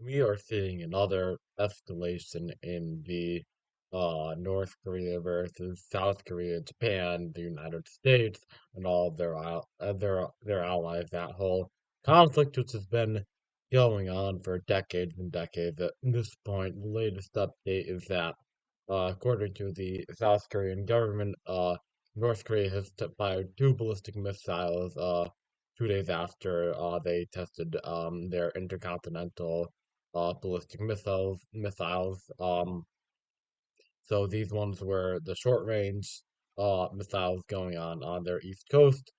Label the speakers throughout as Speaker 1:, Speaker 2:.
Speaker 1: We are seeing another escalation in the North Korea versus South Korea, Japan, the United States, and all of their allies. That whole conflict, which has been going on for decades and decades. At this point, the latest update is that, according to the South Korean government, North Korea has fired two ballistic missiles. 2 days after they tested their intercontinental ballistic missiles. So these ones were the short range missiles going on their east coast.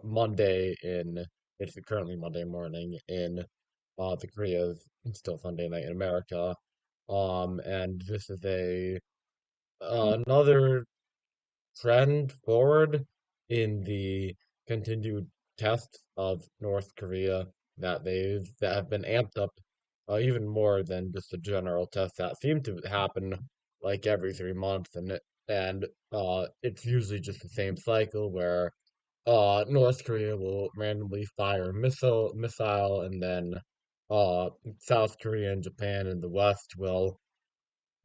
Speaker 1: Monday in It's currently Monday morning in the Koreas. It's still Sunday night in America. And this is a another trend forward in the continued tests of North Korea that have been amped up even more than just the general tests that seem to happen like every 3 months, and it's usually just the same cycle where North Korea will randomly fire a missile, and then uh South Korea and Japan and the West will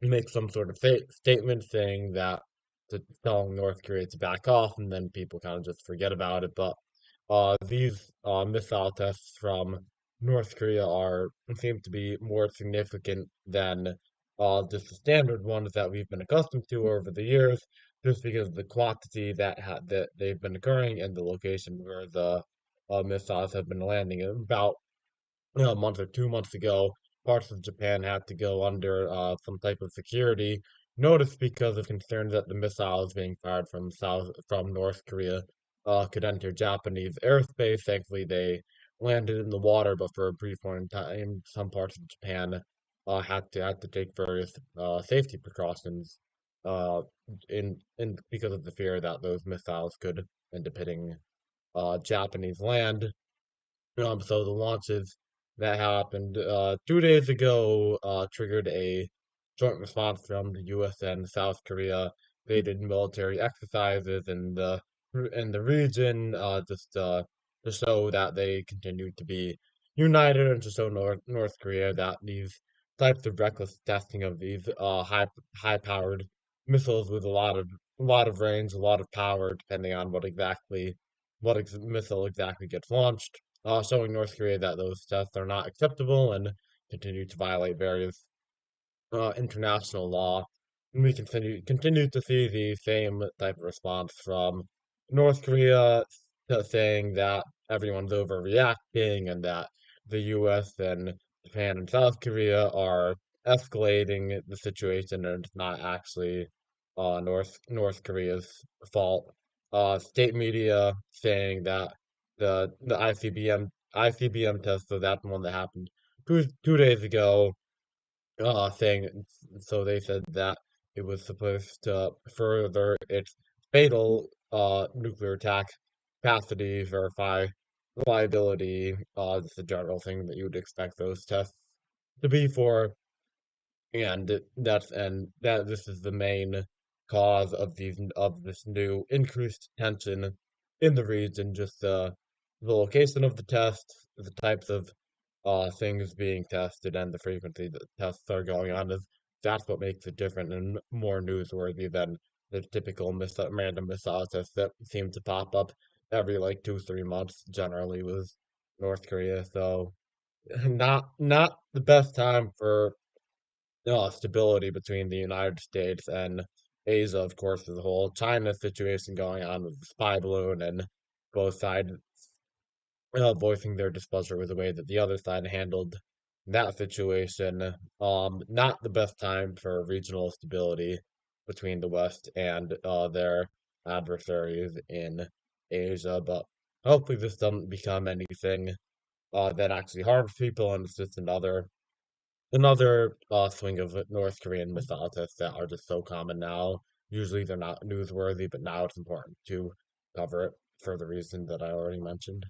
Speaker 1: make some sort of statement saying that, to telling North Korea to back off, and then people kind of just forget about it. But these missile tests from North Korea are seem to be more significant than just the standard ones that we've been accustomed to over the years, just because of the quantity that they've been occurring and the location where the missiles have been landing. About a month or 2 months ago, parts of Japan had to go under some type of security notice because of concerns that the missiles being fired from North Korea could enter Japanese airspace. Thankfully, they landed in the water, but for a brief point in time, some parts of Japan had to take various safety precautions uh, in because of the fear that those missiles could end up hitting Japanese land. So the launches that happened 2 days ago triggered a joint response from the U.S. and South Korea. They did military exercises in the region, just to show that they continue to be united, and to show North Korea that these types of reckless testing of these high powered missiles with a lot of range, a lot of power, depending on what missile exactly gets launched, showing North Korea that those tests are not acceptable and continue to violate various international law. And we continue to see the same type of response from North Korea, saying that everyone's overreacting and that the U.S. and Japan and South Korea are escalating the situation, and it's not actually North Korea's fault. State media saying that the ICBM test, so that one that happened 2 days ago, saying, so they said that it was supposed to further its fatal nuclear attack capacity, verify reliability, just a general thing that you would expect those tests to be for. And this is the main cause of this new increased tension in the region. Just the location of the tests, the types of things being tested, and the frequency that tests are going on, is that's what makes it different and more newsworthy than the typical random missile tests that seem to pop up every like 2 3 months, generally with North Korea. So not the best time for stability between the United States and Asia, of course, as a whole. China's situation going on with the spy balloon, and both sides voicing their displeasure with the way that the other side handled that situation. Not the best time for regional stability between the West and their adversaries in Asia, but hopefully this doesn't become anything that actually harms people, and it's just another swing of North Korean missile tests that are just so common now. Usually they're not newsworthy, but now it's important to cover it for the reason that I already mentioned.